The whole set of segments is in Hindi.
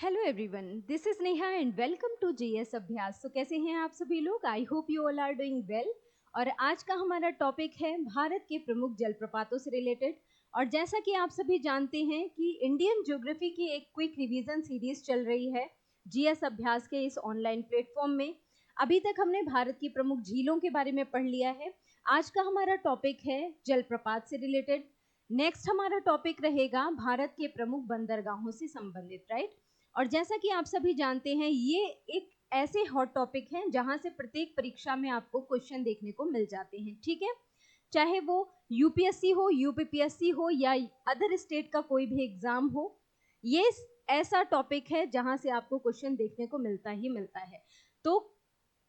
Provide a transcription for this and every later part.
Hello everyone, this is Neha and welcome to GS Abhyas. तो कैसे हैं आप सभी लोग? I hope you all are doing well. और आज का हमारा टॉपिक है भारत के प्रमुख जलप्रपातों से रिलेटेड। और जैसा कि आप सभी जानते हैं कि इंडियन ज्योग्राफी की एक क्विक रिवीजन सीरीज चल रही है जीएस अभ्यास के इस ऑनलाइन प्लेटफॉर्म में। अभी तक हमने भारत की प्रमुख झीलों के बारे में पढ़ लिया है। आज का हमारा टॉपिक है जलप्रपात से रिलेटेड। नेक्स्ट हमारा टॉपिक रहेगा भारत के प्रमुख बंदरगाहों से संबंधित, राइट। और जैसा कि आप सभी जानते हैं, ये एक ऐसे हॉट टॉपिक हैं जहां से प्रत्येक परीक्षा में आपको क्वेश्चन देखने को मिल जाते हैं, ठीक है। चाहे वो यूपीएससी हो, यूपीपीएससी हो या अदर स्टेट का कोई भी एग्जाम हो, ये ऐसा टॉपिक है जहां से आपको क्वेश्चन देखने को मिलता ही मिलता है। तो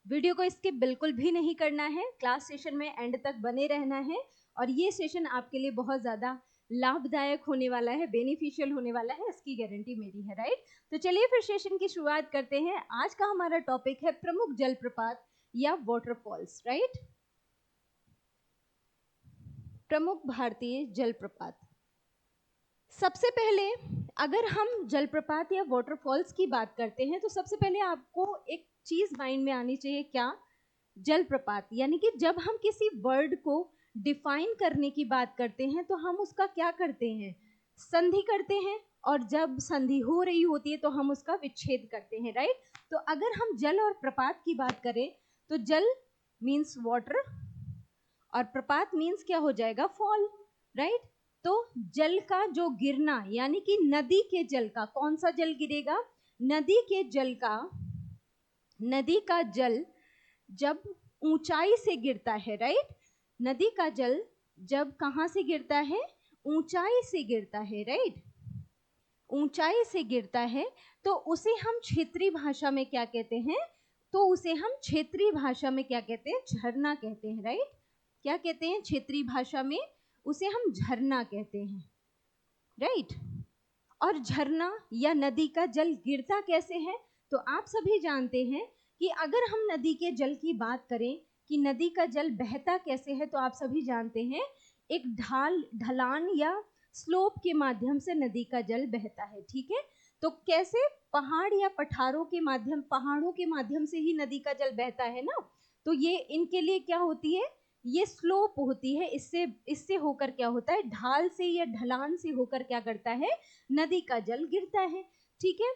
वीडियो को स्किप बिल्कुल भी नहीं करना है, क्लास सेशन में एंड तक बने रहना है। और ये सेशन आपके लिए बहुत ज़्यादा लाभदायक होने वाला है, बेनिफिशियल होने वाला है, इसकी गारंटी मेरी है, राइट। तो चलिए फिर सेशन की शुरुआत करते हैं। आज का हमारा टॉपिक है प्रमुख जलप्रपात या वाटरफॉल्स, राइट। प्रमुख भारतीय जलप्रपात। सबसे पहले अगर हम जलप्रपात या वाटरफॉल्स की बात करते हैं तो सबसे पहले आपको एक चीज माइंड में आनी चाहिए, क्या? जलप्रपात। यानी कि जब हम किसी वर्ड को डिफाइन करने की बात करते हैं तो हम उसका क्या करते हैं? संधि करते हैं। और जब संधि हो रही होती है तो हम उसका विच्छेद करते हैं, राइट। तो अगर हम जल और प्रपात की बात करें तो जल मीन्स वाटर और प्रपात मीन्स क्या हो जाएगा? Fall, right. तो जल का जो गिरना, यानी कि नदी के जल का, कौन सा जल गिरेगा? नदी के जल का, नदी का जल जब ऊंचाई से गिरता है, राइट। नदी का जल जब कहां से गिरता है? ऊंचाई से गिरता है, राइट। ऊंचाई से गिरता है तो उसे हम क्षेत्रीय भाषा में क्या कहते हैं? तो उसे हम क्षेत्रीय भाषा में क्या कहते हैं? झरना कहते हैं, राइट। क्या कहते हैं क्षेत्रीय भाषा में? उसे हम झरना कहते हैं, राइट। और झरना या नदी का जल गिरता कैसे है? तो आप सभी जानते हैं कि अगर हम नदी के जल की बात करें कि नदी का जल बहता कैसे है, तो आप सभी जानते हैं एक ढलान या स्लोप के माध्यम से नदी का जल बहता है, ठीक है। तो कैसे? पहाड़ या पहाड़ों के माध्यम से ही नदी का जल बहता है ना। तो ये इनके लिए क्या होती है? ये स्लोप होती है। इससे इससे होकर क्या होता है? ढाल से या ढलान से होकर क्या करता है? नदी का जल गिरता है, ठीक है।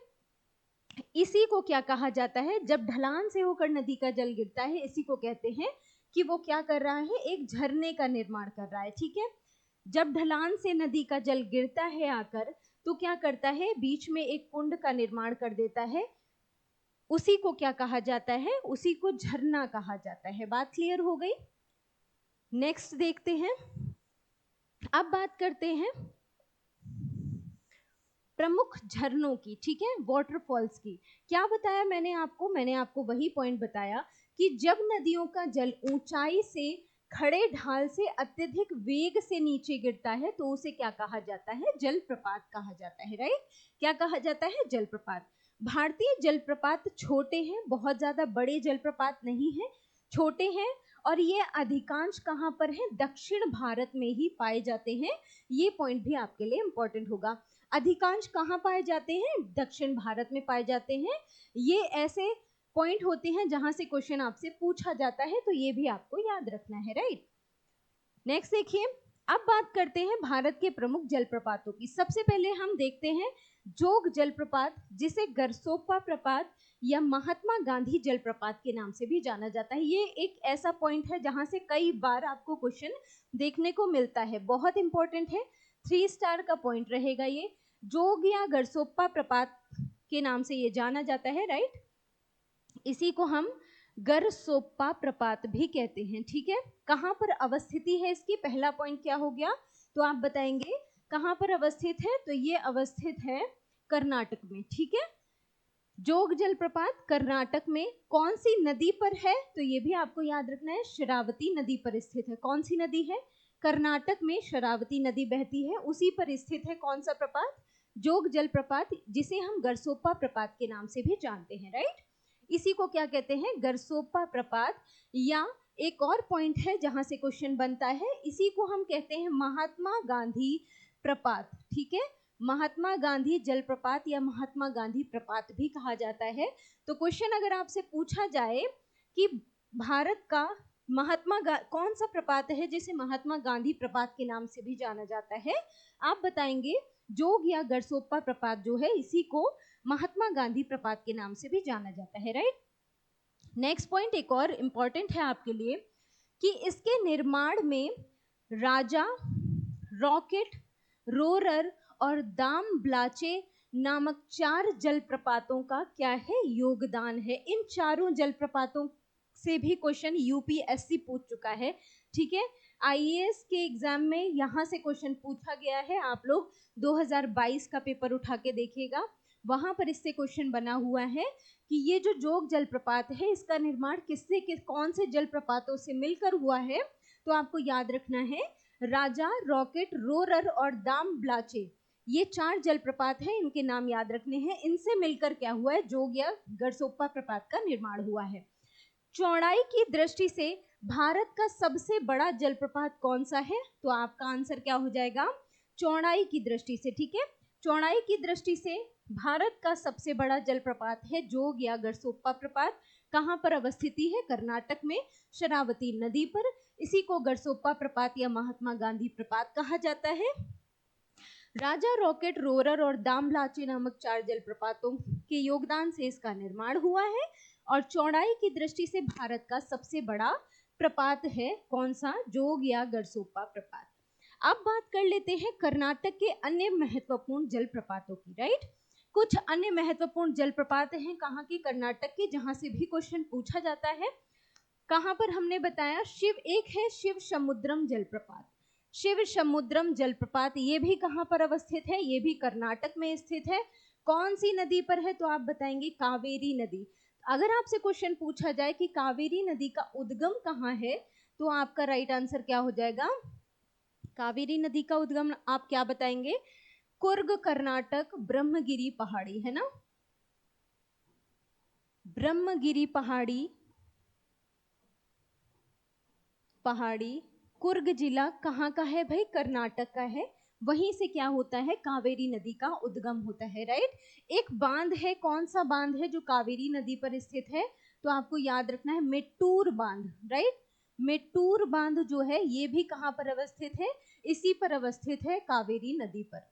इसी को क्या कहा जाता है? जब ढलान से होकर नदी का जल गिरता है, इसी को कहते हैं कि वो क्या कर रहा है? एक झरने का निर्माण कर रहा है, ठीक है। जब ढलान से नदी का जल गिरता है आकर, तो क्या करता है? बीच में एक कुंड का निर्माण कर देता है। उसी को क्या कहा जाता है? उसी को झरना कहा जाता है। बात क्लियर हो गई? नेक्स्ट देखते हैं। अब बात करते हैं प्रमुख झरनों की, ठीक है, वाटरफॉल्स की। क्या बताया मैंने आपको? मैंने आपको वही पॉइंट बताया कि जब नदियों का जल ऊंचाई से, खड़े ढाल से अत्यधिक वेग से नीचे गिरता है तो उसे क्या कहा जाता है? जलप्रपात कहा जाता है, राइट। क्या कहा जाता है? जलप्रपात। भारतीय जलप्रपात छोटे हैं, बहुत ज्यादा बड़े जलप्रपात नहीं है, छोटे हैं। और ये अधिकांश कहाँ पर है? दक्षिण भारत में ही पाए जाते हैं। ये पॉइंट भी आपके लिए इंपॉर्टेंट होगा। अधिकांश कहाँ पाए जाते हैं? दक्षिण भारत में पाए जाते हैं। ये ऐसे पॉइंट होते हैं जहां से क्वेश्चन आपसे पूछा जाता है, तो ये भी आपको याद रखना है, राइट। नेक्स्ट देखिए, अब बात करते हैं भारत के प्रमुख जलप्रपातों की। सबसे पहले हम देखते हैं जोग जलप्रपात, जिसे गरसोप्पा प्रपात या महात्मा गांधी जलप्रपात के नाम से भी जाना जाता है। ये एक ऐसा पॉइंट है जहां से कई बार आपको क्वेश्चन देखने को मिलता है, बहुत इंपॉर्टेंट है, 3 स्टार का पॉइंट रहेगा ये। जोग या गरसोप्पा प्रपात के नाम से ये जाना जाता है, राइट। इसी को हम गरसोप्पा प्रपात भी कहते हैं, ठीक है। कहां पर अवस्थिति है इसकी? पहला पॉइंट क्या हो गया? तो आप बताएंगे कहां पर अवस्थित है? तो ये अवस्थित है कर्नाटक में, ठीक है। जोग जलप्रपात कर्नाटक में कौन सी नदी पर है? तो ये भी आपको याद रखना है, शरावती नदी पर स्थित है। कौन सी नदी है? कर्नाटक में शरावती नदी बहती है, उसी पर स्थित है कौन सा प्रपात? जोग जलप्रपात, जिसे हम गरसोप्पा प्रपात के नाम से भी जानते हैं, राइट। इसी को क्या कहते हैं? गरसोप्पा प्रपात। या एक और पॉइंट है जहां से क्वेश्चन बनता है, इसी को हम कहते हैं महात्मा गांधी प्रपात, ठीक है। महात्मा गांधी जलप्रपात या महात्मा गांधी प्रपात भी कहा जाता है। तो क्वेश्चन अगर आपसे पूछा जाए कि भारत का कौन सा प्रपात है जिसे महात्मा गांधी प्रपात के नाम से भी जाना जाता है, आप बताएंगे जोग या गरसोप्पा प्रपात जो है इसी को महात्मा गांधी प्रपात के नाम से भी जाना जाता है, राइट। नेक्स्ट पॉइंट एक और इम्पॉर्टेंट है आपके लिए कि इसके निर्माण में राजा, रॉकेट, रोरर और दाम ब्लाचे नामक 4 जलप्रपातों का क्या है, योगदान है। इन चारों जलप्रपातों से भी क्वेश्चन यूपीएससी पूछ चुका है, ठीक है। आईएएस के एग्जाम में यहाँ से क्वेश्चन पूछा गया है, आप लोग 2022 का पेपर उठा के देखिएगा, वहां पर इससे क्वेश्चन बना हुआ है कि ये जो जोग जलप्रपात है इसका निर्माण कौन से जलप्रपातों से मिलकर हुआ है। तो आपको याद रखना है राजा, रॉकेट, रोरर और दाम ब्लाचे, ये 4 जलप्रपात हैं, इनके नाम याद रखने हैं। इनसे मिलकर क्या हुआ है, जोग या गरसोप्पा प्रपात का निर्माण हुआ है। चौड़ाई की दृष्टि से भारत का सबसे बड़ा जलप्रपात कौन सा है, तो आपका आंसर क्या हो जाएगा, चौड़ाई की दृष्टि से, ठीक है। चौड़ाई की दृष्टि से भारत का सबसे बड़ा जलप्रपात है जोग या गरसोप्पा प्रपात। कहाँ पर अवस्थिति है, कर्नाटक में शरावती नदी पर। इसी को गरसोप्पा प्रपात या महात्मा गांधी प्रपात कहा जाता है। राजा, रॉकेट, रोरर और दामलाचे नामक 4 जलप्रपातों के योगदान से इसका निर्माण हुआ है और चौड़ाई की दृष्टि से भारत का सबसे बड़ा प्रपात है कौन सा, जोग या गरसोप्पा प्रपात। अब बात कर लेते हैं कर्नाटक के अन्य महत्वपूर्ण जलप्रपातों की, राइट। कुछ अन्य महत्वपूर्ण जलप्रपात हैं कहाँ के, कर्नाटक के, जहां से भी क्वेश्चन पूछा जाता है। कहाँ पर हमने बताया, एक है शिव समुद्रम जलप्रपात। शिव समुद्रम जलप्रपात ये भी कहाँ पर अवस्थित है, ये भी कर्नाटक में स्थित है। कौन सी नदी पर है, तो आप बताएंगे कावेरी नदी। अगर आपसे क्वेश्चन पूछा जाए कि कावेरी नदी का उद्गम कहाँ है, तो आपका राइट आंसर क्या हो जाएगा, कावेरी नदी का उद्गम आप क्या बताएंगे, कुर्ग कर्नाटक, ब्रह्मगिरी पहाड़ी, है ना, ब्रह्मगिरी पहाड़ी कुर्ग जिला कहाँ का है भाई, कर्नाटक का है। वहीं से क्या होता है, कावेरी नदी का उद्गम होता है, राइट। एक बांध है, कौन सा बांध है जो कावेरी नदी पर स्थित है, तो आपको याद रखना है मेट्टूर बांध, राइट। मेट्टूर बांध जो है ये भी कहाँ पर अवस्थित है, इसी पर अवस्थित है, कावेरी नदी पर।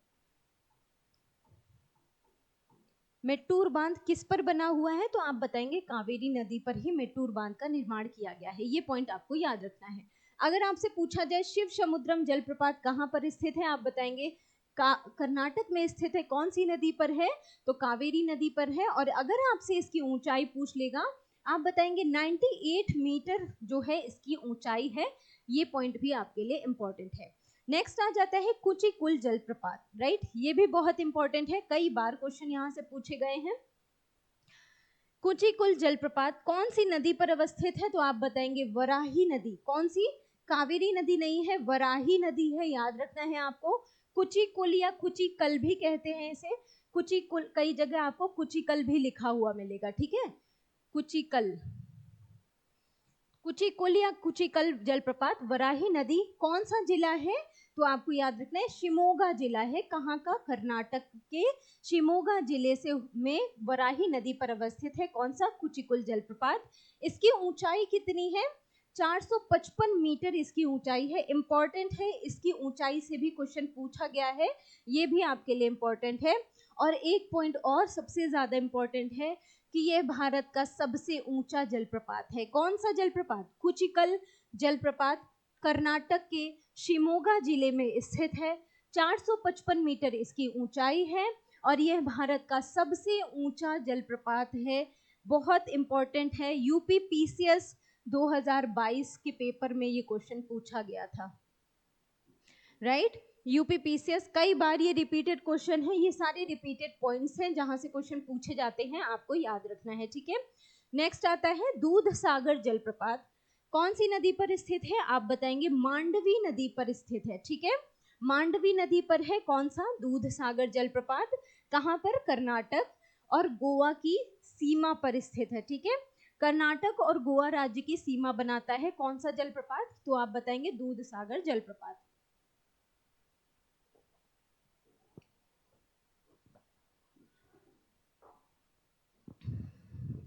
मेट्टूर बांध किस पर बना हुआ है, तो आप बताएंगे कावेरी नदी पर ही मेट्टूर बांध का निर्माण किया गया है। ये पॉइंट आपको याद रखना है। अगर आपसे पूछा जाए शिव समुद्रम जलप्रपात कहाँ पर स्थित है, आप बताएंगे कर्नाटक में स्थित है। कौन सी नदी पर है, तो कावेरी नदी पर है। और अगर आपसे इसकी ऊंचाई पूछ लेगा, आप बताएंगे 98 मीटर जो है इसकी ऊंचाई है। ये पॉइंट भी आपके लिए इंपॉर्टेंट है। नेक्स्ट आ जाता है कुचिकुल जलप्रपात, राइट। ये भी बहुत इंपॉर्टेंट है, कई बार क्वेश्चन यहाँ से पूछे गए हैं। कुचिकुल जलप्रपात कौन सी नदी पर अवस्थित है, तो आप बताएंगे वराही नदी। कौन सी, कावेरी नदी नहीं है, वराही नदी है, याद रखना है आपको। कुचिकुल या कुचिकल भी कहते हैं इसे, कुचिकुल, कई जगह आपको कुचिकल भी लिखा हुआ मिलेगा, ठीक है। कुचिकुल या कुचिकल जलप्रपात वराही नदी कौन सा जिला है, तो आपको याद रखना है शिमोगा जिला है। कहाँ का, कर्नाटक के शिमोगा जिले से में वराही नदी पर अवस्थित है कौन सा, कुचिकुल जलप्रपात। इसकी ऊंचाई कितनी है, 455 मीटर इसकी ऊंचाई है। इंपॉर्टेंट है, इसकी ऊंचाई से भी क्वेश्चन पूछा गया है, ये भी आपके लिए इंपॉर्टेंट है। और एक पॉइंट और सबसे ज्यादा इंपॉर्टेंट है कि यह भारत का सबसे ऊंचा जलप्रपात है। कौन सा जलप्रपात, कुचिकल जलप्रपात, कर्नाटक के शिमोगा जिले में स्थित है। 455 मीटर इसकी ऊंचाई है और यह भारत का सबसे ऊंचा जलप्रपात है। बहुत इंपॉर्टेंट है, यूपी पीसीएस 2022 के पेपर में ये क्वेश्चन पूछा गया था, राइट। यूपी पीसीएस कई बार ये रिपीटेड क्वेश्चन है, ये सारे रिपीटेड पॉइंट्स हैं जहां से क्वेश्चन पूछे जाते हैं, आपको याद रखना है, ठीक है। नेक्स्ट आता है दूध सागर जलप्रपात। कौन सी नदी पर स्थित है, आप बताएंगे मांडवी नदी पर स्थित है, ठीक है। मांडवी नदी पर है कौन सा, दूध सागर जलप्रपात। कहाँ पर, कर्नाटक और गोवा की सीमा पर स्थित है, ठीक है। कर्नाटक और गोवा राज्य की सीमा बनाता है कौन सा जलप्रपात, तो आप बताएंगे दूध सागर जलप्रपात।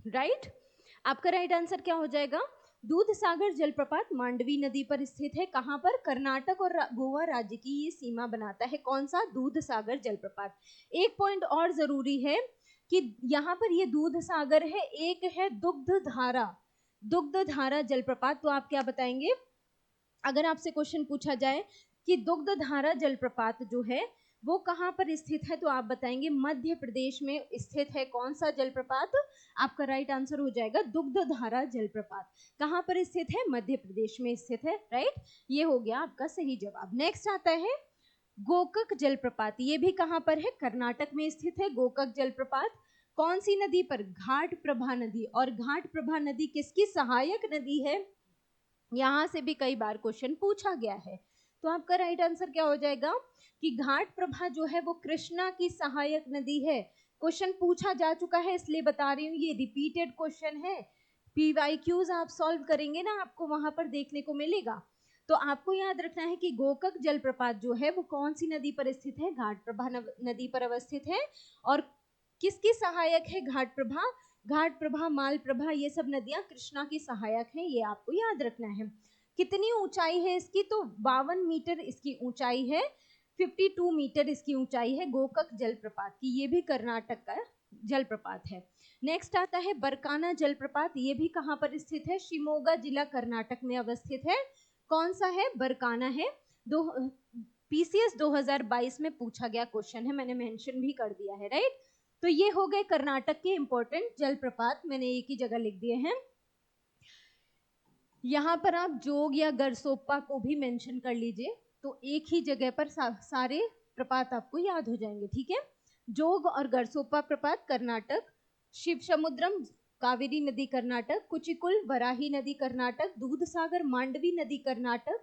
राइट। आपका राइट आंसर क्या हो जाएगा? दूधसागर जलप्रपात मांडवी नदी पर स्थित है। कहां पर? कर्नाटक और गोवा राज्य की ये सीमा बनाता है। कौन सा? दूधसागर जलप्रपात। एक पॉइंट और जरूरी है कि यहाँ पर ये दूधसागर है, एक है दुग्धधारा, दुग्धधारा जलप्रपात। तो आप क्या बताएंगे अगर आपसे क्वेश्चन पूछा जाए कि दुग्धधारा जलप्रपात जो है वो कहाँ पर स्थित है, तो आप बताएंगे मध्य प्रदेश में स्थित है। कौन सा जलप्रपात? आपका राइट आंसर हो जाएगा दुग्धधारा जलप्रपात। कहाँ पर स्थित है? मध्य प्रदेश में स्थित है। राइट, ये हो गया आपका सही जवाब। नेक्स्ट आता है गोकक जलप्रपात। ये भी कहाँ पर है? कर्नाटक में स्थित है गोकक जलप्रपात। कौन सी नदी पर? घाट प्रभा नदी। और घाट प्रभा नदी किसकी सहायक नदी है? यहां से भी कई बार क्वेश्चन पूछा गया है। तो आपका राइट आंसर क्या हो जाएगा कि घाट प्रभा जो है वो कृष्णा की सहायक नदी है। क्वेश्चन पूछा जा चुका है इसलिए बता रही हूँ, ये रिपीटेड क्वेश्चन है। पीवाईक्यूज आप सॉल्व करेंगे ना, आपको वहां पर देखने को मिलेगा। तो आपको याद रखना है कि गोकक जलप्रपात जो है वो कौन सी नदी पर स्थित है? घाट प्रभा नदी पर अवस्थित है। और किसकी सहायक है घाट प्रभा? घाट प्रभा, माल प्रभा, ये सब नदियां कृष्णा की सहायक हैं, ये आपको याद रखना है। कितनी ऊंचाई है इसकी? तो 52 मीटर इसकी ऊंचाई है, 52 मीटर इसकी ऊंचाई है गोकक जलप्रपात की। ये भी कर्नाटक का जलप्रपात है। नेक्स्ट आता है बरकाना जलप्रपात। ये भी कहाँ पर स्थित है? शिमोगा जिला कर्नाटक में अवस्थित है। कौन सा है? बरकाना है। पीसीएस 2022 में पूछा गया क्वेश्चन है, मैंने मेंशन भी कर दिया है। राइट, तो ये हो गए कर्नाटक के इंपॉर्टेंट जलप्रपात, मैंने एक ही जगह लिख दिए हैं। यहां पर आप जोग या गरसोप्पा को भी मेंशन कर लीजिए, तो एक ही जगह पर सारे प्रपात आपको याद हो जाएंगे। ठीक है, जोग और गरसोप्पा प्रपात कर्नाटक, शिव समुद्रम कावेरी नदी कर्नाटक, कुचिकुल वराही नदी कर्नाटक, दूधसागर मांडवी नदी कर्नाटक,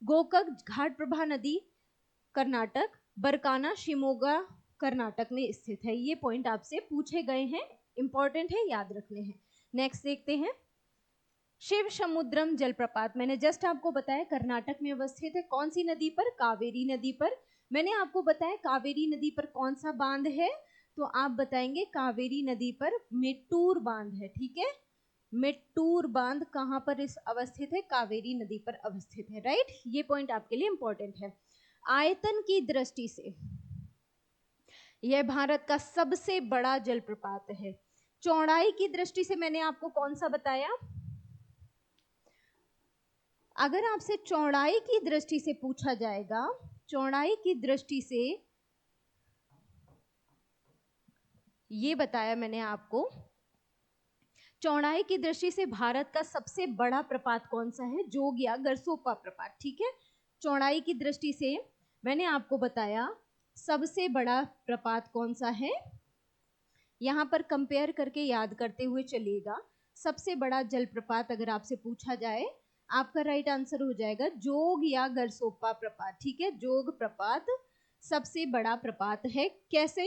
गोकक घाट प्रभा नदी कर्नाटक, बरकाना शिमोगा कर्नाटक में स्थित है। ये पॉइंट आपसे पूछे गए हैं, इंपॉर्टेंट है, याद रखने हैं। नेक्स्ट देखते हैं शिव समुद्रम जलप्रपात। मैंने जस्ट आपको बताया कर्नाटक में अवस्थित है। कौन सी नदी पर? कावेरी नदी पर। मैंने आपको बताया कावेरी नदी पर कौन सा बांध है, तो आप बताएंगे कावेरी नदी पर मेट्टूर बांध है। ठीक है, मेट्टूर बांध कहां पर इस अवस्थित है? कावेरी नदी पर अवस्थित है। राइट, ये पॉइंट आपके लिए इंपॉर्टेंट है। आयतन की दृष्टि से यह भारत का सबसे बड़ा जलप्रपात है। चौड़ाई की दृष्टि से मैंने आपको कौन सा बताया? अगर आपसे चौड़ाई की दृष्टि से पूछा जाएगा, चौड़ाई की दृष्टि से ये बताया मैंने आपको, चौड़ाई की दृष्टि से भारत का सबसे बड़ा प्रपात कौन सा है? जोग या गरसोप्पा प्रपात। ठीक है, चौड़ाई की दृष्टि से मैंने आपको बताया सबसे बड़ा प्रपात कौन सा है। यहां पर कंपेयर करके याद करते हुए चलिएगा। सबसे बड़ा जलप्रपात अगर आपसे पूछा जाए, आपका राइट आंसर हो जाएगा जोग या गरसोप्पा प्रपात। ठीक है, जोग प्रपात सबसे बड़ा प्रपात है। कैसे?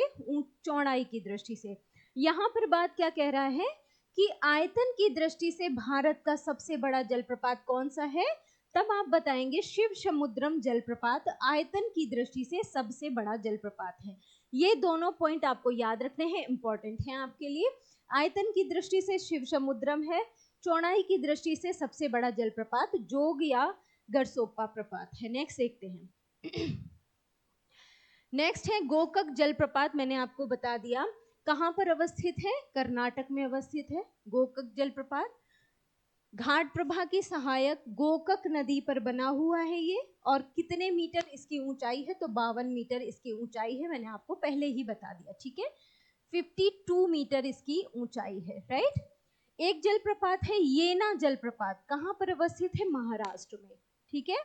चौड़ाई की दृष्टि से। यहाँ पर बात क्या कह रहा है कि आयतन की दृष्टि से भारत का सबसे बड़ा जलप्रपात कौन सा है, तब आप बताएंगे शिव समुद्रम जलप्रपात आयतन की दृष्टि से सबसे बड़ा जलप्रपात है। ये दोनों पॉइंट आपको याद रखने हैं, इंपॉर्टेंट हैं आपके लिए। आयतन की दृष्टि से शिव समुद्रम है, चौड़ाई की दृष्टि से सबसे बड़ा जलप्रपात जोग या गरसोप्पा प्रपात है। नेक्स्ट देखते हैं। नेक्स्ट है गोकक जलप्रपात। मैंने आपको बता दिया कहां पर अवस्थित है, कर्नाटक में अवस्थित है गोकक जलप्रपात। घाट प्रभा की सहायक गोकक नदी पर बना हुआ है ये। और कितने मीटर इसकी ऊंचाई है, तो 52 मीटर इसकी ऊंचाई है, मैंने आपको पहले ही बता दिया। ठीक है, 52 मीटर इसकी ऊंचाई है। राइट, एक जलप्रपात है येना जलप्रपात। कहां पर अवस्थित है? महाराष्ट्र में। ठीक है,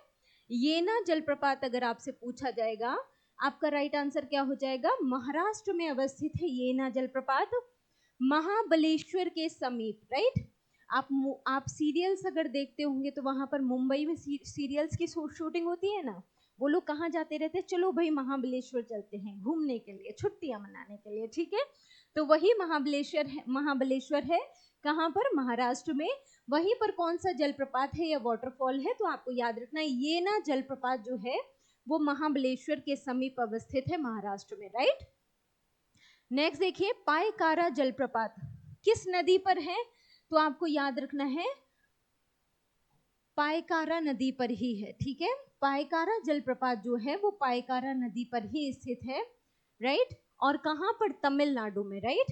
येना जलप्रपात अगर आपसे पूछा जाएगा, आपका राइट आंसर क्या हो जाएगा? महाराष्ट्र में अवस्थित है येना जलप्रपात, महाबलेश्वर के समीप। राइट, आप सीरियल्स अगर देखते होंगे तो वहां पर मुंबई में सीरियल्स की शूटिंग होती है ना, वो लोग कहाँ जाते रहते हैं? चलो भाई महाबलेश्वर चलते हैं घूमने के लिए, छुट्टियां मनाने के लिए। ठीक है, तो वही महाबलेश्वर है कहाँ पर? महाराष्ट्र में। वहीं पर कौन सा जलप्रपात है या वाटरफॉल है, तो आपको याद रखना है ये ना जलप्रपात जो है वो महाबलेश्वर के समीप अवस्थित है महाराष्ट्र में। राइट, नेक्स्ट देखिए पायकारा जलप्रपात। किस नदी पर है? तो आपको याद रखना है पायकारा नदी पर ही है, ठीक है। पायकारा जलप्रपात जो है वो पायकारा नदी पर ही स्थित है, राइट। और कहां पर? तमिलनाडु में, राइट,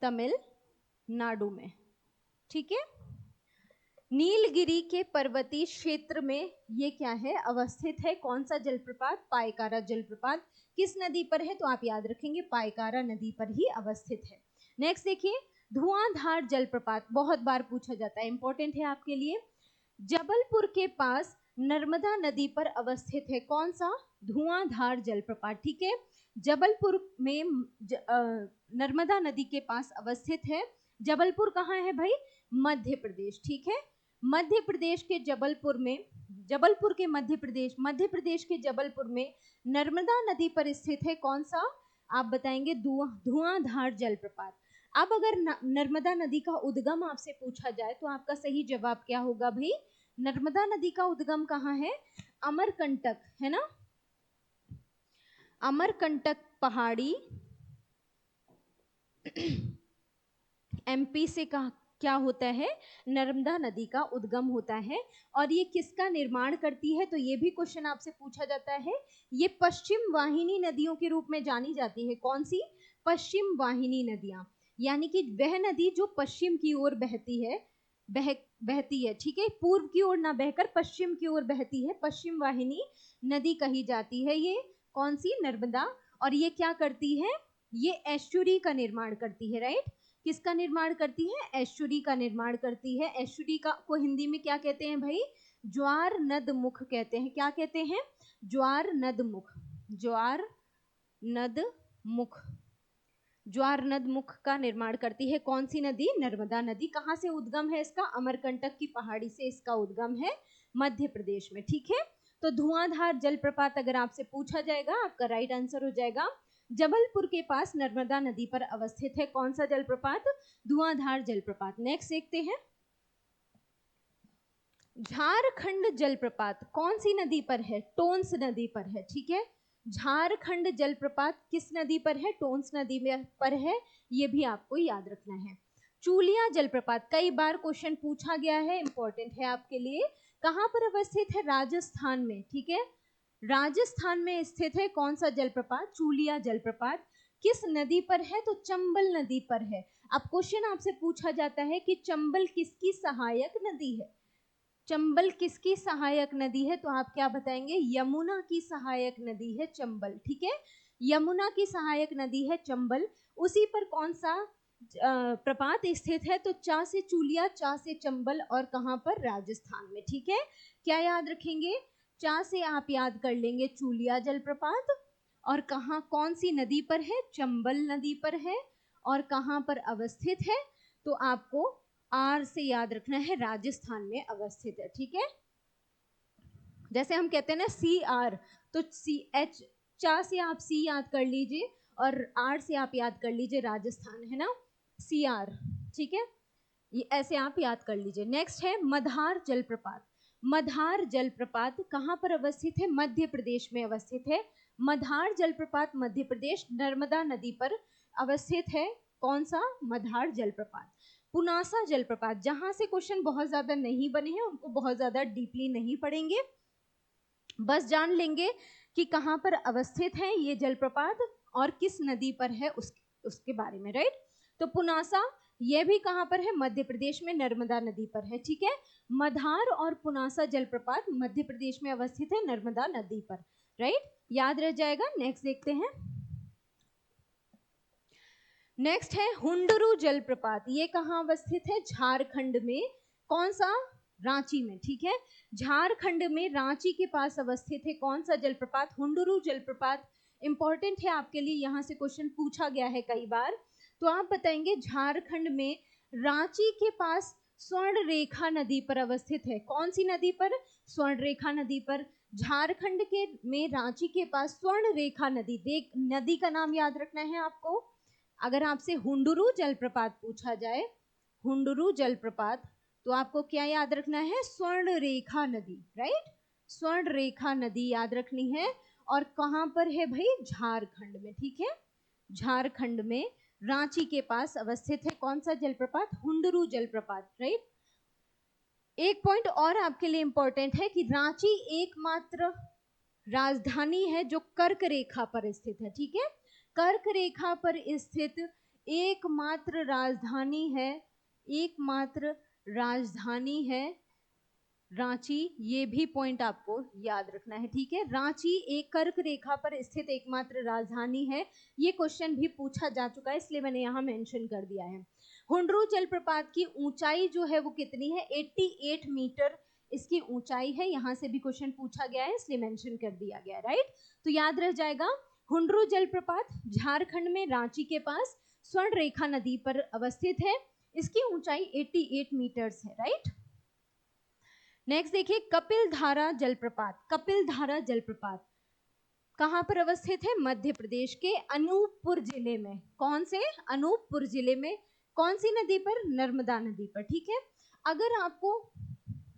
तमिलनाडु में, ठीक है। नीलगिरी के पर्वतीय क्षेत्र में ये क्या है? अवस्थित है। कौन सा जलप्रपात? पायकारा जलप्रपात। किस नदी पर है? तो आप याद रखेंगे पायकारा नदी पर ही अवस्थित है। नेक्स्ट देखिए, धुआंधार जलप्रपात बहुत बार पूछा जाता है, इंपॉर्टेंट है आपके लिए। जबलपुर के पास नर्मदा नदी पर अवस्थित है। कौन सा? धुआंधार जलप्रपात, ठीक है। जबलपुर में नर्मदा नदी के पास अवस्थित है। जबलपुर कहाँ है भाई? मध्य प्रदेश, ठीक है। मध्य प्रदेश के जबलपुर में, जबलपुर के मध्य प्रदेश के जबलपुर में नर्मदा नदी पर स्थित है। कौन सा? आप बताएंगे धुआंधार जलप्रपात। अब अगर नर्मदा नदी का उद्गम आपसे पूछा जाए तो आपका सही जवाब क्या होगा भाई? नर्मदा नदी का उद्गम कहाँ है? अमरकंटक, है ना, अमरकंटक पहाड़ी एमपी से क्या होता है? नर्मदा नदी का उद्गम होता है। और ये किसका निर्माण करती है? तो ये भी क्वेश्चन आपसे पूछा जाता है। ये पश्चिम वाहिनी नदियों के रूप में जानी जाती है। कौन सी? पश्चिम वाहिनी नदियां, यानी कि वह नदी जो पश्चिम की ओर बहती है, बहती है, ठीक है, पूर्व की ओर ना बहकर पश्चिम की ओर बहती है, पश्चिम वाहिनी नदी कही जाती है ये। कौन सी? नर्मदा। और ये क्या करती है? ये एस्चुरी का निर्माण करती है, राइट। किसका निर्माण करती है? एस्चुरी का निर्माण करती है। एस्चुरी का को हिंदी में क्या कहते हैं भाई? ज्वार नद मुख कहते हैं। क्या कहते हैं? ज्वार नद मुख, ज्वार नद मुख, ज्वार नद मुख का निर्माण करती है। कौन सी नदी? नर्मदा नदी। कहाँ से उद्गम है इसका? अमरकंटक की पहाड़ी से इसका उद्गम है, मध्य प्रदेश में, ठीक है। तो धुआंधार जलप्रपात अगर आपसे पूछा जाएगा, आपका राइट आंसर हो जाएगा जबलपुर के पास नर्मदा नदी पर अवस्थित है। कौन सा जलप्रपात? धुआंधार जलप्रपात। नेक्स्ट देखते हैं, झारखंड जलप्रपात कौन सी नदी पर है? टोंस नदी पर है, ठीक है। झारखंड जलप्रपात किस नदी पर है? टोंस नदी में पर है, ये भी आपको याद रखना है। चूलिया जलप्रपात कई बार क्वेश्चन पूछा गया है, इंपॉर्टेंट है आपके लिए। कहां पर अवस्थित है? राजस्थान में, ठीक है, राजस्थान में स्थित है। कौन सा जलप्रपात? चूलिया जलप्रपात। किस नदी पर है? तो चंबल नदी पर है। अब क्वेश्चन आपसे पूछा जाता है कि चंबल किसकी सहायक नदी है? चंबल किसकी सहायक नदी है? तो आप क्या बताएंगे? यमुना की सहायक नदी है चंबल, ठीक है। यमुना की सहायक नदी है चंबल। उसी पर कौन सा प्रपात स्थित है? तो चा से चूलिया, चा से चंबल, और कहां पर? राजस्थान में, ठीक है। क्या याद रखेंगे? चा से आप याद कर लेंगे चूलिया जलप्रपात, और कहां, कौन सी नदी पर है? चंबल नदी पर है। और कहां पर अवस्थित है? तो आपको आर से याद रखना है, राजस्थान में अवस्थित है, ठीक है। जैसे हम कहते हैं ना सी आर, तो सी एच, चा से आप सी याद कर लीजिए और आर से आप याद कर लीजिए राजस्थान, है ना, सी आर, ठीक है, ये ऐसे आप याद कर लीजिए। नेक्स्ट है मधार जलप्रपात। मधार जलप्रपात कहाँ पर अवस्थित है? मध्य प्रदेश में अवस्थित है। मधार जलप्रपात मध्य प्रदेश नर्मदा नदी पर अवस्थित है। कौन सा? मधार जलप्रपात। पुनासा जलप्रपात, जहां से क्वेश्चन बहुत ज्यादा नहीं बने हैं उनको बहुत ज्यादा डीपली नहीं पढ़ेंगे, बस जान लेंगे कि कहां पर अवस्थित है ये जलप्रपात और किस नदी पर है उसके बारे में, राइट। तो पुनासा ये भी कहां पर है? मध्य प्रदेश में नर्मदा नदी पर है, ठीक है। मधार और पुनासा जलप्रपात मध्य प्रदेश में अवस्थित है नर्मदा नदी पर, राइट, याद रह जाएगा। नेक्स्ट देखते हैं, नेक्स्ट है हुंडरू जलप्रपात। ये कहां अवस्थित है? झारखंड में। कौन सा? रांची में, ठीक है। झारखंड में रांची के पास अवस्थित है कौन सा जलप्रपात? हुंडरू जलप्रपात। इंपॉर्टेंट है आपके लिए, यहां से क्वेश्चन पूछा गया है कई बार। तो आप बताएंगे झारखंड में रांची के पास स्वर्ण रेखा नदी पर अवस्थित है। कौन सी नदी पर? स्वर्ण रेखा नदी पर। झारखंड के में रांची के पास स्वर्ण रेखा नदी, देख नदी का नाम याद रखना है आपको। अगर आपसे हुंडरू जलप्रपात पूछा जाए, हुंडरू जलप्रपात, तो आपको क्या याद रखना है? स्वर्ण रेखा नदी, राइट, स्वर्ण रेखा नदी याद रखनी है। और कहां पर है भाई? झारखंड में, ठीक है, झारखंड में रांची के पास अवस्थित है। कौन सा जलप्रपात? हुंडरू जलप्रपात, राइट। एक पॉइंट और आपके लिए इंपॉर्टेंट है कि रांची एकमात्र राजधानी है जो कर्क रेखा पर स्थित है, ठीक है। कर्क रेखा पर स्थित एकमात्र राजधानी है रांची। ये भी पॉइंट आपको याद रखना है, ठीक है। रांची एक कर्क रेखा पर स्थित एकमात्र राजधानी है। ये क्वेश्चन भी पूछा जा चुका है, इसलिए मैंने यहाँ मेंशन कर दिया है। हुंडरू जलप्रपात की ऊंचाई जो है वो कितनी है? 88 मीटर इसकी ऊंचाई है। यहाँ से भी क्वेश्चन पूछा गया है, इसलिए मेंशन कर दिया गया है, राइट। तो याद रह जाएगा, हुंडरू जलप्रपात झारखंड में रांची के पास स्वर्ण रेखा नदी पर अवस्थित है। इसकी ऊंचाई 88 मीटर्स है, राइट। नेक्स्ट देखिए, कपिलधारा जलप्रपात। कपिलधारा जलप्रपात कहां पर अवस्थित है? मध्य प्रदेश के अनूपपुर जिले में। कौन से? अनूपपुर जिले में। कौन सी नदी पर? नर्मदा नदी पर, ठीक है। अगर आपको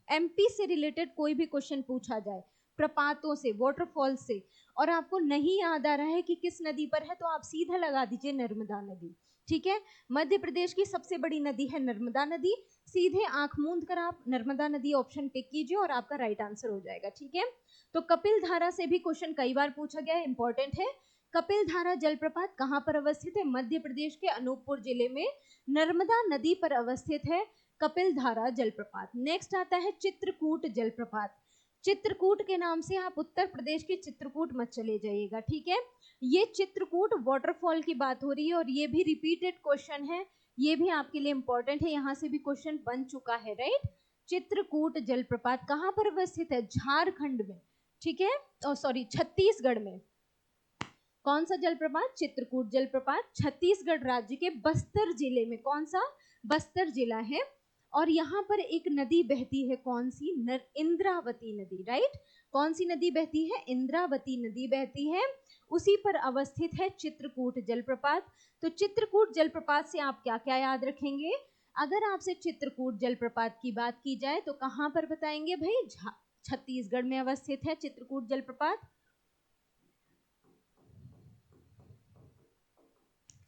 एमपी से रिलेटेड कोई भी क्वेश्चन पूछा जाए, प्रपातों से, वाटरफॉल से, और आपको नहीं याद आ रहा है कि किस नदी पर है, तो आप सीधा लगा दीजिए नर्मदा नदी, ठीक है। मध्य प्रदेश की सबसे बड़ी नदी है नर्मदा नदी। सीधे आंख मूंद कर आप नर्मदा नदी ऑप्शन टिक कीजिए और आपका राइट आंसर हो जाएगा, ठीक है। तो कपिलधारा से भी क्वेश्चन कई बार पूछा गया है, इंपॉर्टेंट है। कपिलधारा जलप्रपात कहां पर अवस्थित है? मध्य प्रदेश के अनूपपुर जिले में नर्मदा नदी पर अवस्थित है कपिलधारा जलप्रपात। नेक्स्ट आता है चित्रकूट जलप्रपात। चित्रकूट के नाम से आप उत्तर प्रदेश के चित्रकूट मत चले जाइएगा, ठीक है। ये चित्रकूट वाटरफॉल की बात हो रही है और ये भी रिपीटेड क्वेश्चन है, ये भी आपके लिए इंपॉर्टेंट है, यहाँ से भी क्वेश्चन बन चुका है, राइट। चित्रकूट जलप्रपात कहाँ पर अवस्थित है? झारखंड में, ठीक है। सॉरी, छत्तीसगढ़ में। कौन सा जलप्रपात? चित्रकूट जलप्रपात छत्तीसगढ़ राज्य के बस्तर जिले में। कौन सा? बस्तर जिला है। और यहाँ पर एक नदी बहती है, कौन सी? इंद्रावती नदी, राइट। कौन सी नदी बहती है? इंद्रावती नदी बहती है। उसी पर अवस्थित है चित्रकूट जलप्रपात। तो चित्रकूट जलप्रपात से आप क्या क्या याद रखेंगे? अगर आपसे चित्रकूट जलप्रपात की बात की जाए तो कहाँ पर बताएंगे भाई? छत्तीसगढ़ में अवस्थित है चित्रकूट जलप्रपात।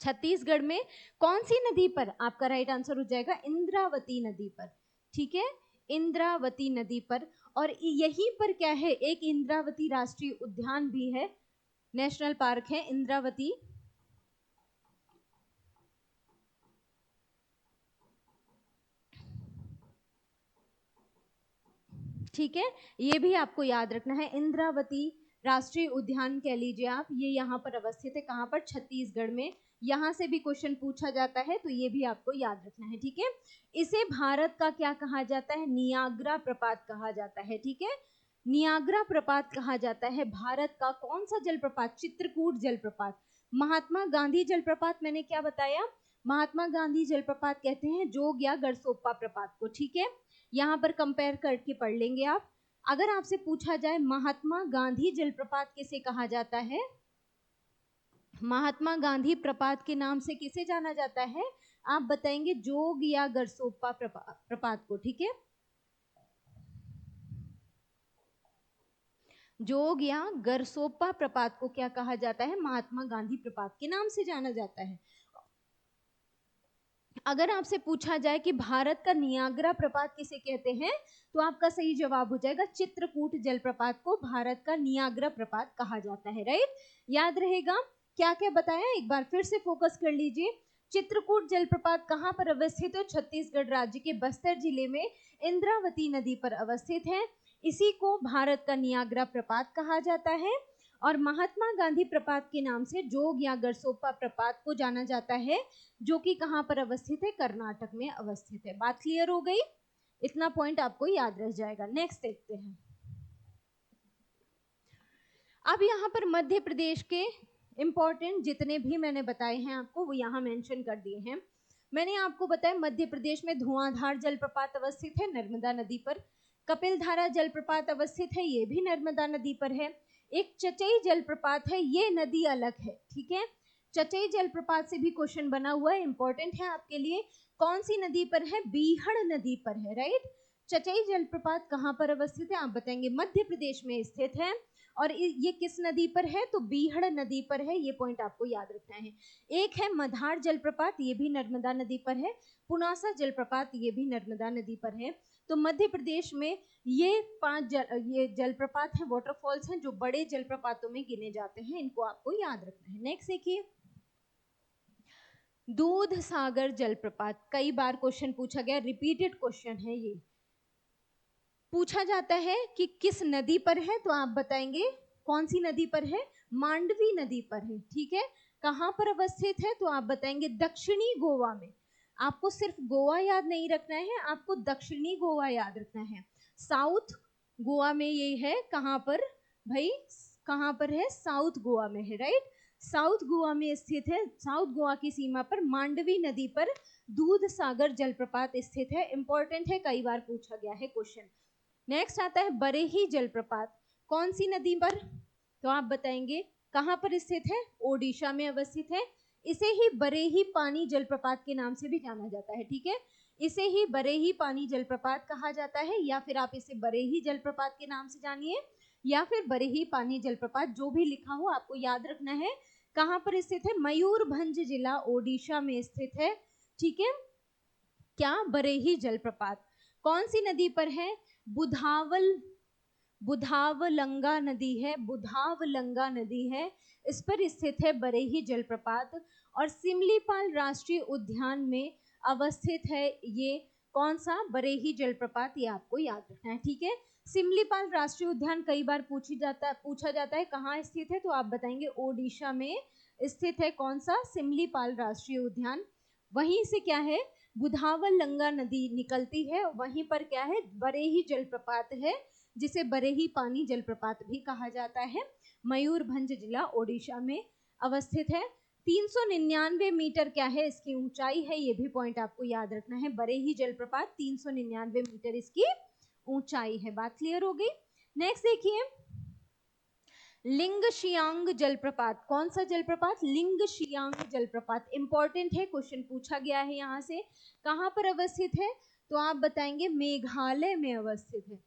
छत्तीसगढ़ में कौन सी नदी पर? आपका राइट आंसर हो जाएगा इंद्रावती नदी पर, ठीक है। इंद्रावती नदी पर। और यहीं पर क्या है? एक इंद्रावती राष्ट्रीय उद्यान भी है, नेशनल पार्क है इंद्रावती। ठीक है, ये भी आपको याद रखना है। इंद्रावती राष्ट्रीय उद्यान कह लीजिए आप, ये यहाँ पर अवस्थित है। कहाँ पर? छत्तीसगढ़ में। यहाँ से भी क्वेश्चन पूछा जाता है, तो ये भी आपको याद रखना है, ठीक है। इसे भारत का क्या कहा जाता है? नियाग्रा प्रपात कहा जाता है, ठीक है। नियाग्रा प्रपात कहा जाता है भारत का कौन सा जलप्रपात? चित्रकूट जलप्रपात। महात्मा गांधी जलप्रपात मैंने क्या बताया? महात्मा गांधी जलप्रपात कहते हैं जोग या गरसोप्पा प्रपात को, ठीक है। यहाँ पर कंपेयर करके पढ़ लेंगे आप। अगर आपसे पूछा जाए महात्मा गांधी जलप्रपात किसे कहा जाता है? महात्मा गांधी प्रपात के नाम से किसे जाना जाता है? आप बताएंगे जोग या गरसोप्पा प्रपात को, ठीक है। जोग या गरसोप्पा प्रपात को क्या कहा जाता है? महात्मा गांधी प्रपात के नाम से जाना जाता है। अगर आपसे पूछा जाए कि भारत का नियाग्रा प्रपात किसे कहते हैं, तो आपका सही जवाब हो जाएगा चित्रकूट जलप्रपात को भारत का नियाग्रा प्रपात कहा जाता है, राइट। याद रहेगा क्या क्या बताया, एक बार फिर से फोकस कर लीजिए। चित्रकूट जलप्रपात कहाँ पर अवस्थित है? छत्तीसगढ़ राज्य के बस्तर जिले में इंद्रावती नदी पर अवस्थित है। इसी को भारत का नियाग्रा प्रपात कहा जाता है। और महात्मा गांधी प्रपात के नाम से जोग या गरसोप्पा प्रपात को जाना जाता है, जो कि कहां पर अवस्थित है? कर्नाटक में अवस्थित है। बात क्लियर हो गई? इतना पॉइंट आपको याद रह जाएगा। नेक्स्ट देखते हैं। अब यहाँ पर मध्य प्रदेश के इंपॉर्टेंट जितने भी मैंने बताए हैं आपको, वो यहाँ मेंशन कर दिए हैं। मैंने आपको बताया मध्य प्रदेश में धुआंधार जलप्रपात अवस्थित है नर्मदा नदी पर। कपिलधारा जलप्रपात अवस्थित है, ये भी नर्मदा नदी पर है। एक चचई जलप्रपात है, ये नदी अलग है, ठीक है। चचई जलप्रपात से भी क्वेश्चन बना हुआ है, इंपॉर्टेंट है आपके लिए। कौन सी नदी पर है? बीहड़ नदी पर है, राइट। चचई जलप्रपात कहाँ पर अवस्थित है? आप बताएंगे मध्य प्रदेश में स्थित है। और ये किस नदी पर है? तो बीहड़ नदी पर है। ये पॉइंट आपको याद रखना है। एक है मधार जलप्रपात, ये भी नर्मदा नदी पर है। पुनासा जलप्रपात, ये भी नर्मदा नदी पर है। तो मध्य प्रदेश में ये ये जलप्रपात है, वाटरफॉल्स हैं जो बड़े जलप्रपातों में गिने जाते हैं। इनको आपको याद रखना है। नेक्स्ट देखिए, दूध सागर जलप्रपात, कई बार क्वेश्चन पूछा गया, रिपीटेड क्वेश्चन है ये। पूछा जाता है कि किस नदी पर है, तो आप बताएंगे कौन सी नदी पर है? मांडवी नदी पर है। ठीक है, कहां पर अवस्थित है? तो आप बताएंगे दक्षिणी गोवा में। आपको सिर्फ गोवा याद नहीं रखना है, आपको दक्षिणी गोवा याद रखना है। साउथ गोवा में ये है, कहां पर भाई? कहां पर है? साउथ गोवा में है, राइट। साउथ गोवा में स्थित है। साउथ गोवा की सीमा पर मांडवी नदी पर दूध सागर जलप्रपात स्थित है। इंपॉर्टेंट है, कई बार पूछा गया है क्वेश्चन। नेक्स्ट आता है बरेही जलप्रपात, कौन सी नदी पर? तो आप बताएंगे कहां पर स्थित है? ओडिशा में अवस्थित है। इसे ही बरेही पानी जलप्रपात के नाम से भी जाना जाता है। ठीक है, इसे ही बरेही पानी जलप्रपात कहा जाता है, या फिर आप इसे बरेही जलप्रपात के नाम से जानिए, या फिर बरेही पानी जलप्रपात, जो भी लिखा हो आपको याद रखना है। कहां पर स्थित है? मयूरभंज जिला ओडिशा में स्थित है। ठीक है, क्या? बरेही जलप्रपात। कौन सी नदी पर है? बुधावलंगा नदी है। बुधावलंगा नदी है, इस पर स्थित है बरेही जलप्रपात। और सिमलीपाल राष्ट्रीय उद्यान में अवस्थित है ये कौन सा? बरेही जलप्रपात। ये आपको याद रखना है। ठीक है, सिमलीपाल राष्ट्रीय उद्यान कई बार पूछा जाता है कहाँ स्थित है, तो आप बताएंगे ओडिशा में स्थित है। कौन सा? सिमलीपाल राष्ट्रीय उद्यान। वहीं से क्या है? बुधावलंगा नदी निकलती है, वहीं पर क्या है? बरेही जलप्रपात है, जिसे बरेही पानी जलप्रपात भी कहा जाता है। मयूरभंज जिला ओडिशा में अवस्थित है। 399 मीटर क्या है इसकी ऊंचाई है, ये भी पॉइंट आपको याद रखना है। बरेही जलप्रपात 399 मीटर इसकी ऊंचाई है। बात क्लियर हो गई। नेक्स्ट देखिए, लिंगशियांग जलप्रपात, कौन सा जलप्रपात? लिंगशियांग जलप्रपात। इंपॉर्टेंट है, क्वेश्चन पूछा गया है यहाँ से। कहाँ पर अवस्थित है? तो आप बताएंगे मेघालय में अवस्थित है,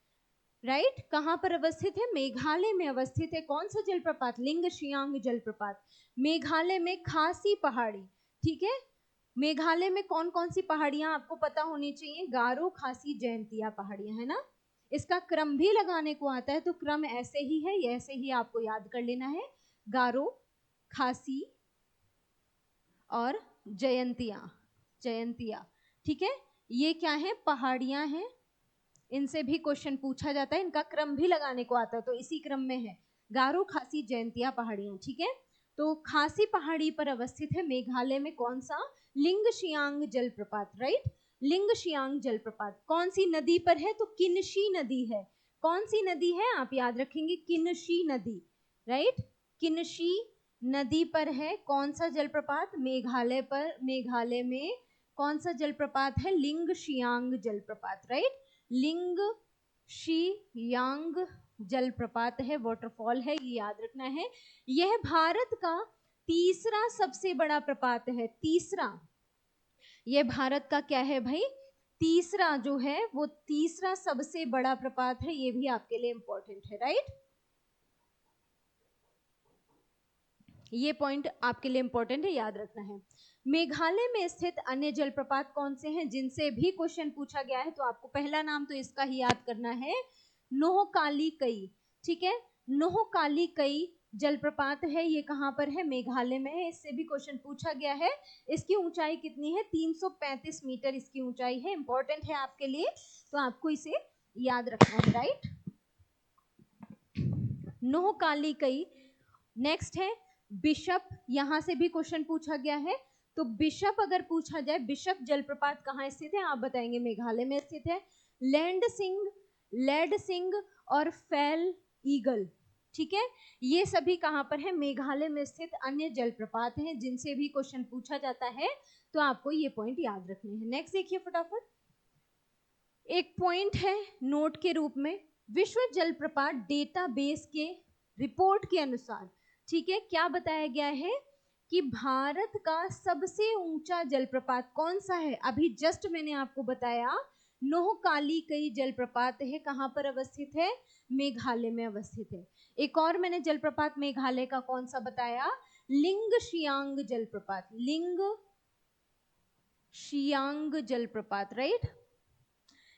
राइट। कहाँ पर अवस्थित है? मेघालय में अवस्थित है। कौन सा जलप्रपात? लिंगशियांग जलप्रपात। मेघालय में खासी पहाड़ी। ठीक है, मेघालय में कौन कौन सी पहाड़ियां आपको पता होनी चाहिए? गारो, खासी, जयंतिया पहाड़ियां, है ना। इसका क्रम भी लगाने को आता है, तो क्रम ऐसे ही है, ऐसे ही आपको याद कर लेना है। गारो, खासी और जयंतिया। जयंतिया, ठीक है, ये क्या है? पहाड़ियां हैं। इनसे भी क्वेश्चन पूछा जाता है, इनका क्रम भी लगाने को आता है, तो इसी क्रम में है गारो, खासी, जयंतिया पहाड़ियां। ठीक है, तो खासी पहाड़ी पर अवस्थित है मेघालय में कौन सा? लिंगशियांग जलप्रपात, राइट। लिंगशियांग जलप्रपात कौन सी नदी पर है? तो किन्शी नदी है। कौन सी नदी है? आप याद रखेंगे, किन्शी नदी, राइट। किन्शी नदी पर है कौन सा जलप्रपात? मेघालय पर। मेघालय में कौन सा जलप्रपात है? लिंगशियांग जलप्रपात, राइट। लिंगशियांग जलप्रपात है, वाटरफॉल है, ये याद रखना है। यह भारत का तीसरा सबसे बड़ा प्रपात है। तीसरा, यह भारत का क्या है भाई? तीसरा जो है वो तीसरा सबसे बड़ा प्रपात है। ये भी आपके लिए इंपॉर्टेंट है, राइट। ये पॉइंट आपके लिए इंपॉर्टेंट है, याद रखना है। मेघालय में स्थित अन्य जलप्रपात कौन से हैं जिनसे भी क्वेश्चन पूछा गया है? तो आपको पहला नाम तो इसका ही याद करना है, नोहकाली कई। ठीक है, नोहकाली कई जलप्रपात है, ये कहां पर है? मेघालय में है। इससे भी क्वेश्चन पूछा गया है। इसकी ऊंचाई कितनी है? 335 मीटर इसकी ऊंचाई है। इंपॉर्टेंट है आपके लिए, तो आपको इसे याद रखना है, राइट। नोहकाली कई। नेक्स्ट है बिशप, यहां से भी क्वेश्चन पूछा गया है। तो बिशप अगर पूछा जाए, बिशप जलप्रपात कहाँ स्थित है? आप बताएंगे मेघालय में स्थित है। लेड सिंह और फैल ईगल, ठीक है, ये सभी कहां पर है? मेघालय में स्थित अन्य जलप्रपात हैं जिनसे भी क्वेश्चन पूछा जाता है, तो आपको ये पॉइंट याद रखने हैं। नेक्स्ट देखिए फटाफट, एक पॉइंट है नोट के रूप में, विश्व जलप्रपात डेटाबेस के रिपोर्ट के अनुसार, ठीक है, क्या बताया गया है कि भारत का सबसे ऊंचा जलप्रपात कौन सा है? अभी जस्ट मैंने आपको बताया नोहकालिकई जलप्रपात है, कहाँ पर अवस्थित है? मेघालय में अवस्थित है। एक और मैंने जलप्रपात मेघालय का कौन सा बताया? लिंगशियांग जलप्रपात, लिंगशियांग जलप्रपात, राइट।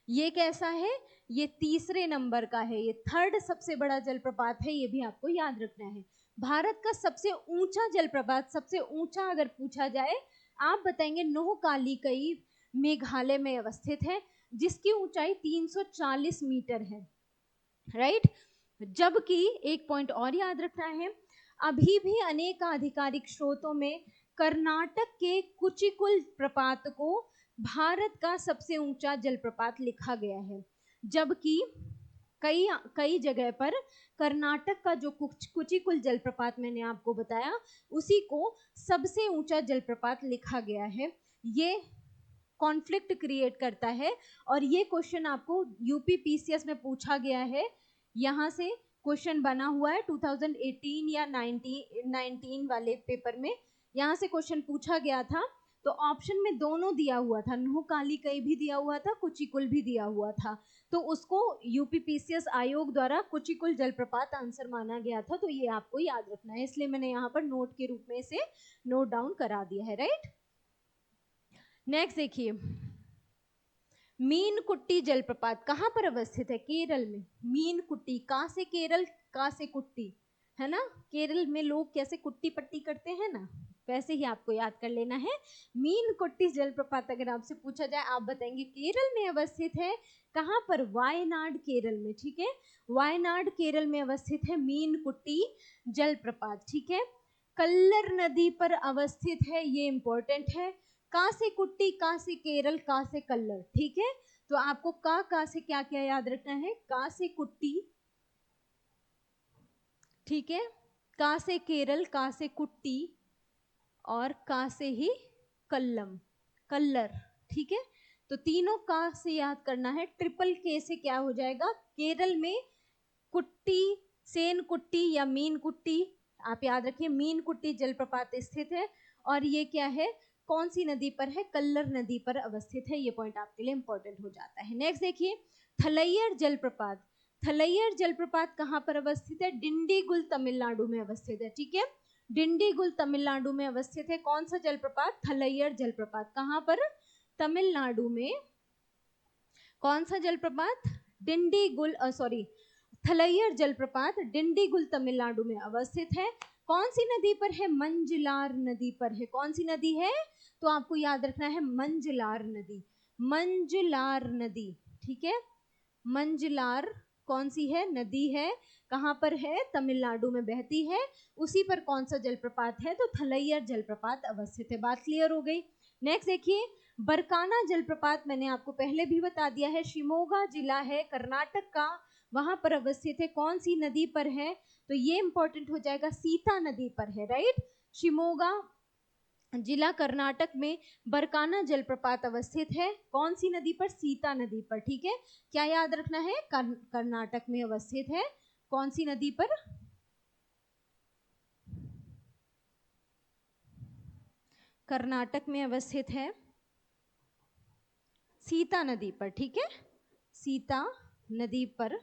ये कैसा है? ये तीसरे नंबर का है, ये थर्ड सबसे बड़ा जलप्रपात है, ये भी आपको याद रखना है। भारत का सबसे ऊंचा जलप्रपात, सबसे ऊंचा अगर पूछा जाए, आप बताएंगे नोहकालिकई मेघालय में अवस्थित है, जिसकी ऊंचाई 340 मीटर है, राइट। जबकि एक पॉइंट और याद रखना है, अभी भी अनेक आधिकारिक स्रोतों में कर्नाटक के कुचिकुल प्रपात को भारत का सबसे ऊंचा जलप्रपात लिखा गया है, जबकि कई जगह पर कर्नाटक का जो कुचिकुल जलप्रपात मैंने आपको बताया, उसी को सबसे ऊंचा जलप्रपात लिखा गया है। ये कॉन्फ्लिक्ट क्रिएट करता है, और ये क्वेश्चन आपको यूपी पीसीएस में पूछा गया है। यहाँ से क्वेश्चन बना हुआ है 2018 या 19 वाले पेपर में, यहाँ से क्वेश्चन पूछा गया था। तो ऑप्शन में दोनों दिया हुआ था, नोहकालिकई भी दिया हुआ था, कुचिकुल भी दिया हुआ था, तो उसको यूपी पीसीएस आयोग द्वारा कुचिकुल जलप्रपात आंसर माना गया था। तो ये आपको याद रखना है, इसलिए मैंने यहाँ पर नोट के रूप में इसे नोट डाउन करा दिया है, राइट। नेक्स्ट देखिए, मीनकुट्टी जलप्रपात कहाँ पर अवस्थित है? केरल में। मीनकुट्टी, का से केरल, का से कुट्टी, है ना। केरल में लोग कैसे कुट्टी पट्टी करते हैं ना, वैसे ही आपको याद कर लेना है। मीनकुट्टी जलप्रपात अगर आपसे पूछा जाए, आप बताएंगे केरल में अवस्थित है, कहाँ पर? वायनाड केरल में, ठीक है। वायनाड केरल में अवस्थित है मीनकुट्टी जलप्रपात, ठीक है। कल्लर नदी पर अवस्थित है, ये इंपॉर्टेंट है। का से कुट्टी, का से केरल, का से कल्लर, ठीक है। तो आपको का से क्या क्या याद रखना है? का से कुट्टी, ठीक है, का से केरल, का से कुट्टी, और का से ही कल्लम, कल्लर, ठीक है। तो तीनों का से याद करना है। ट्रिपल के से क्या हो जाएगा? केरल में कुट्टी, सेन कुट्टी या मीन कुट्टी, आप याद रखिए मीन कुट्टी जलप्रपात स्थित है, और ये क्या है, कौन सी नदी पर है? कल्लर नदी पर अवस्थित है। ये पॉइंट आपके लिए इंपॉर्टेंट हो जाता है। नेक्स्ट देखिए, थलैयर जलप्रपात। थलैयर जलप्रपात कहाँ पर अवस्थित है? डिंडीगुल तमिलनाडु में अवस्थित है, ठीक है। डिंडीगुल तमिलनाडु में अवस्थित है। कौन सा जलप्रपात? थलैयर जलप्रपात। कहाँ पर? तमिलनाडु में। कौन सा जलप्रपात? डिंडीगुल, सॉरी, थलैयर जलप्रपात डिंडीगुल तमिलनाडु में अवस्थित है। कौन सी नदी पर है? मंजलार नदी पर है। कौन सी नदी है? तो आपको याद रखना है मंजलार नदी, मंजलार नदी, ठीक है। मंजलार कौन सी है? नदी है, कहाँ पर है? तमिलनाडु में बहती है। उसी पर कौन सा जलप्रपात है? तो थलैयर जलप्रपात अवस्थित है। बात क्लियर हो गई। नेक्स्ट देखिए, बरकाना जलप्रपात मैंने आपको पहले भी बता दिया है, शिमोगा जिला है कर्नाटक का, वहां पर अवस्थित है। कौन सी नदी पर है? तो ये इंपॉर्टेंट हो जाएगा, सीता नदी पर है, राइट। शिमोगा जिला कर्नाटक में बरकाना जलप्रपात अवस्थित है। कौन सी नदी पर? सीता नदी पर, ठीक है। क्या याद रखना है? कर्नाटक में अवस्थित है। कौन सी नदी पर? कर्नाटक में अवस्थित है, सीता नदी पर, ठीक है। सीता नदी पर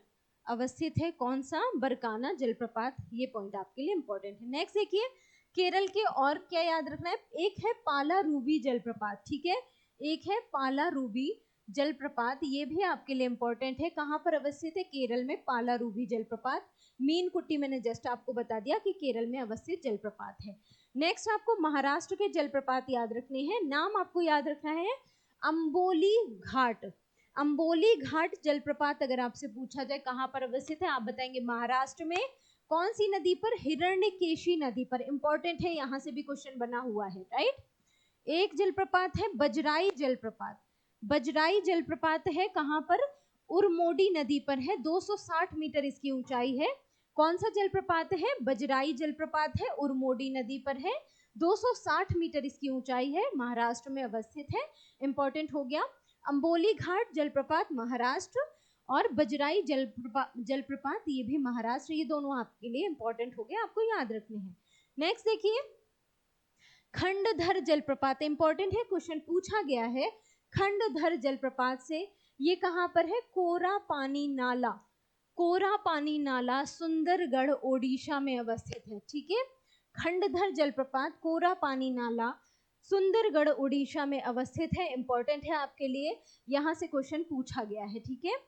अवस्थित है कौन सा? बरकाना जलप्रपात। ये पॉइंट आपके लिए इंपॉर्टेंट है। नेक्स्ट देखिए, केरल के और क्या याद रखना है? एक है पालारूबी जलप्रपात, ठीक है। एक है पालारूबी जलप्रपात, ये भी आपके लिए इंपॉर्टेंट है। कहाँ पर अवस्थित है? केरल में पालारूबी जलप्रपात। मीनकुट्टी मैंने जस्ट आपको बता दिया कि केरल में अवस्थित जलप्रपात है। नेक्स्ट आपको महाराष्ट्र के जलप्रपात याद रखने हैं। नाम आपको याद रखना है, अंबोली घाट। अंबोली घाट जलप्रपात अगर आपसे पूछा जाए कहाँ पर अवस्थित है, आप बताएंगे महाराष्ट्र में। कौन सी नदी पर? हिरण्यकेशी नदी पर। इंपॉर्टेंट है, यहां से भी क्वेश्चन बना हुआ है, राइट। एक जलप्रपात है बजराई जलप्रपात। बजराई जलप्रपात है कहाँ पर? उरमोडी नदी पर है, 260 मीटर इसकी ऊंचाई है। कौन सा जलप्रपात है? बजराई जलप्रपात है, उरमोडी नदी पर है, 260 मीटर इसकी ऊंचाई है, महाराष्ट्र में अवस्थित है। इंपॉर्टेंट हो गया। अंबोली घाट जलप्रपात महाराष्ट्र, और बजराई जलप्रपात ये भी महाराष्ट्र। ये दोनों आपके लिए इंपॉर्टेंट हो गए, आपको याद रखने हैं। नेक्स्ट देखिए, खंडधर जलप्रपात इंपॉर्टेंट है, क्वेश्चन पूछा गया है। खंडधर जलप्रपात से ये कहाँ पर है? कोरा पानी नाला। कोरा पानी नाला सुंदरगढ़ ओडिशा में अवस्थित है। ठीक है, खंडधर जलप्रपात कोरा पानी नाला सुंदरगढ़ ओडिशा में अवस्थित है। इंपॉर्टेंट है आपके लिए, यहां से क्वेश्चन पूछा गया है। ठीक है,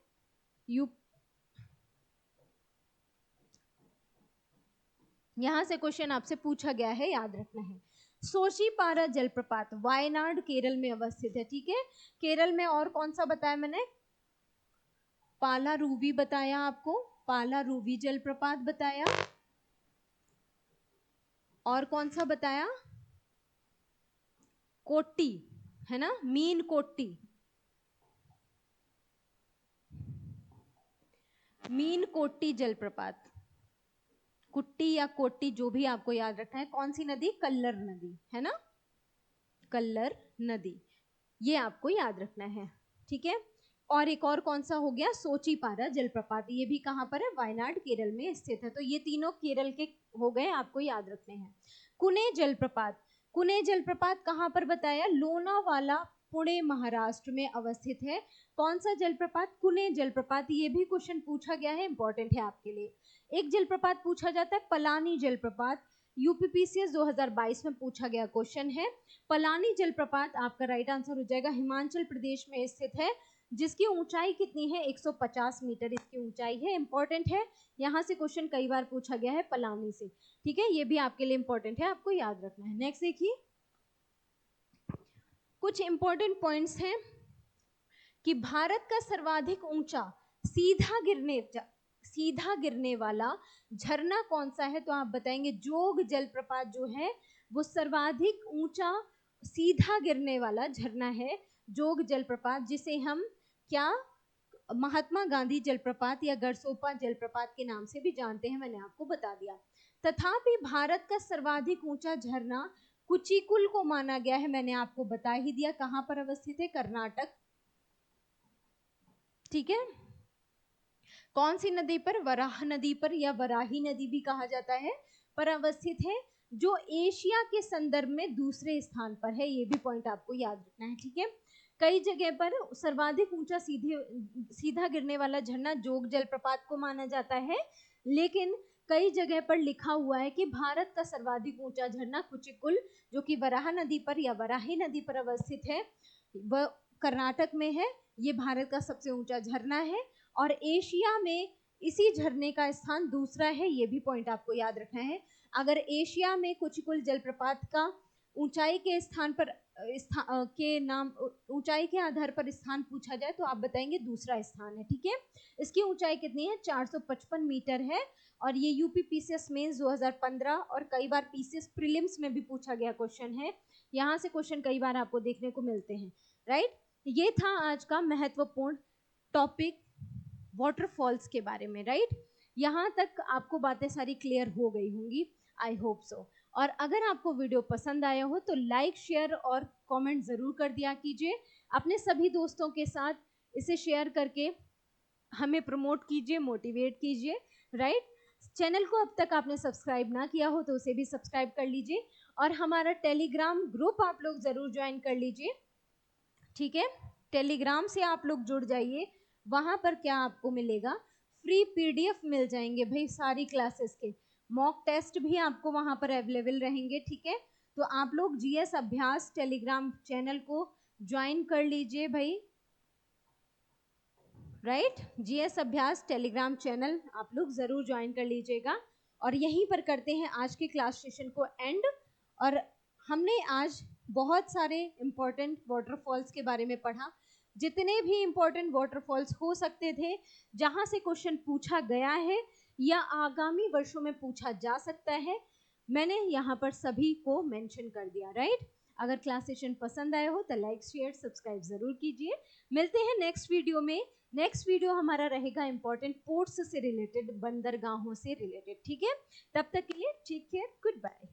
यहां से क्वेश्चन आपसे पूछा गया है, याद रखना है। सोशीपारा जलप्रपात वायनाड केरल में अवस्थित है। ठीक है, केरल में और कौन सा बताया मैंने? पालारूवी बताया आपको, पालारूवी जलप्रपात बताया, और कौन सा बताया? कोट्टी, है ना, मीन कोट्टी, मीन कोट्टी जलप्रपात, कुट्टी या कोट्टी जो भी आपको याद रखना है। कौन सी नदी? कल्लर नदी, है ना, कल्लर नदी, ये आपको याद रखना है। ठीक है, और एक और कौन सा हो गया? सोचीपारा जलप्रपात, ये भी कहाँ पर है? वायनाड केरल में स्थित है। तो ये तीनों केरल के हो गए, आपको याद रखने हैं। कुने जलप्रपात, कुने जलप्रपात कहाँ पर बताया? लोनावाला पुणे महाराष्ट्र में अवस्थित है। कौन सा जलप्रपात? कुने जलप्रपात, ये भी क्वेश्चन पूछा गया है, इंपॉर्टेंट है आपके लिए। एक जलप्रपात पूछा जाता है पलानी जलप्रपात, यूपीपीसीएस 2022 में पूछा गया क्वेश्चन है। पलानी जलप्रपात आपका राइट आंसर हो जाएगा, हिमाचल प्रदेश में स्थित है, जिसकी ऊंचाई कितनी है? 150 मीटर इसकी ऊंचाई है। इंपॉर्टेंट है, यहाँ से क्वेश्चन कई बार पूछा गया है पलानी से। ठीक है, ये भी आपके लिए इंपॉर्टेंट है, आपको याद रखना है। नेक्स्ट देखिए, कुछ इंपॉर्टेंट पॉइंट्स हैं कि भारत का सर्वाधिक ऊंचा सीधा गिरने वाला झरना कौन सा है? तो आप बताएंगे जोग जलप्रपात जो है वो सर्वाधिक ऊंचा सीधा गिरने वाला झरना है, जोग जलप्रपात, जिसे हम क्या महात्मा गांधी जलप्रपात या गरसोपा जलप्रपात के नाम से भी जानते हैं, मैंने आपको बता दिया। तथापि भारत का सर्वाधिक ऊंचा झरना कुचिकुल को माना गया है, मैंने आपको बता ही दिया कहां पर अवस्थित है, कर्नाटक। ठीक है, कौन सी नदी पर? वराह नदी पर, या वराही नदी भी कहा जाता है, पर अवस्थित है, जो एशिया के संदर्भ में दूसरे स्थान पर है। ये भी पॉइंट आपको याद रखना है। ठीक है, कई जगह पर सर्वाधिक ऊंचा सीधा गिरने वाला झरना जोग जलप्रपात को माना जाता है, लेकिन कई जगह पर लिखा हुआ है कि भारत का सर्वाधिक ऊंचा झरना कुचिकुल, जो कि वराह नदी पर या वराही नदी पर अवस्थित है, वह कर्नाटक में है। ये भारत का सबसे ऊंचा झरना है, और एशिया में इसी झरने का स्थान दूसरा है। ये भी पॉइंट आपको याद रखना है। अगर एशिया में कुचिकुल जलप्रपात का ऊंचाई के स्थान पर के नाम ऊंचाई के आधार पर स्थान पूछा जाए तो आप बताएंगे दूसरा स्थान है। ठीक है, इसकी ऊंचाई कितनी है? 455 मीटर है, और ये यूपी पीसीएस मेंस 2015 और कई बार पीसीएस प्रीलिम्स में भी पूछा गया क्वेश्चन है। यहाँ से क्वेश्चन कई बार आपको देखने को मिलते हैं। राइट, ये था आज का महत्वपूर्ण टॉपिक वाटरफॉल्स के बारे में। राइट, यहाँ तक आपको बातें सारी क्लियर हो गई होंगी, आई होप सो। और अगर आपको वीडियो पसंद आया हो तो लाइक, शेयर और कमेंट ज़रूर कर दिया कीजिए। अपने सभी दोस्तों के साथ इसे शेयर करके हमें प्रमोट कीजिए, मोटिवेट कीजिए। राइट, चैनल को अब तक आपने सब्सक्राइब ना किया हो तो उसे भी सब्सक्राइब कर लीजिए, और हमारा टेलीग्राम ग्रुप आप लोग ज़रूर ज्वाइन कर लीजिए। ठीक है, टेलीग्राम से आप लोग जुड़ जाइए, वहाँ पर क्या आपको मिलेगा? फ्री पीडीएफ मिल जाएंगे भाई, सारी क्लासेस के मॉक टेस्ट भी आपको वहाँ पर अवेलेबल रहेंगे। ठीक है, तो आप लोग जीएस अभ्यास टेलीग्राम चैनल को ज्वाइन कर लीजिए भाई। राइट, जीएस अभ्यास टेलीग्राम चैनल आप लोग ज़रूर ज्वाइन कर लीजिएगा। और यहीं पर करते हैं आज के क्लास सेशन को एंड। और हमने आज बहुत सारे इम्पोर्टेंट वाटरफॉल्स के बारे में पढ़ा, जितने भी इम्पोर्टेंट वाटरफॉल्स हो सकते थे, जहाँ से क्वेश्चन पूछा गया है या आगामी वर्षों में पूछा जा सकता है, मैंने यहाँ पर सभी को मेंशन कर दिया। राइट, अगर क्लास सेशन पसंद आया हो तो लाइक, शेयर, सब्सक्राइब ज़रूर कीजिए। मिलते हैं नेक्स्ट वीडियो में। नेक्स्ट वीडियो हमारा रहेगा इंपॉर्टेंट पोर्ट्स से रिलेटेड, बंदरगाहों से रिलेटेड। ठीक है, तब तक के लिए टेक केयर, गुड बाय।